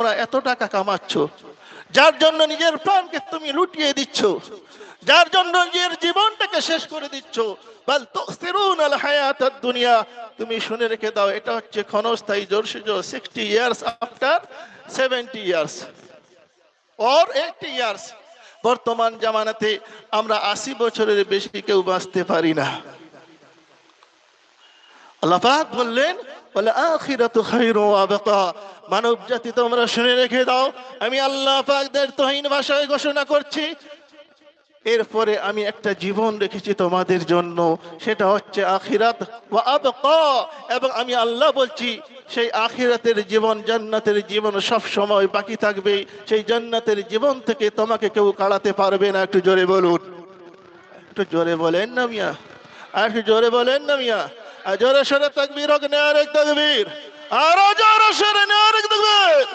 তোমরা এত টাকা কামাচ্ছ, যার জন্য নিজের প্রাণকে তুমি লুটিয়ে দিচ্ছ, যার জন্য নিজের জীবনটাকে শেষ করে দিচ্ছ, বাল তুসিরুনাল হায়াতাদ দুনিয়া, তুমি শুনে রেখে দাও এটা হচ্ছে ক্ষণস্থায়ী জর্ষিজ 60 years after 70 years or 80 years. বর্তমান জামানাতে আমরা 80 বছরের বেশি কেউ বাঁচতে পারি না। আল্লাহ পাক বললেন ওয়াল আখিরাতু খায়রু ওয়া আবকা, মানব জাতি তোমরা শুনে রেখে দাও, আমি আল্লাহ পাক দ্ব্যর্থহীন ভাষায় ঘোষণা করছি, এরপরে আমি একটা জীবন রেখেছি তোমাদের জন্য, সেটা হচ্ছে আখিরাত ওয়া আবকা, এবং আমি আল্লাহ বলছি সেই আখিরাতের জীবন, জান্নাতের জীবন সব সময় বাকি থাকবে। সেই জান্নাতের জীবন থেকে তোমাকে কেউ কাড়াতে পারবে না। একটু জোরে বলুন, একটু জোরে বলেন না মিয়া, আর একটু জোরে বলেন না মিয়া, আর জোরে সরে তাকবীর হোক, নারে তাকবীর, আরো জোরে সরে নারে তাকবীর।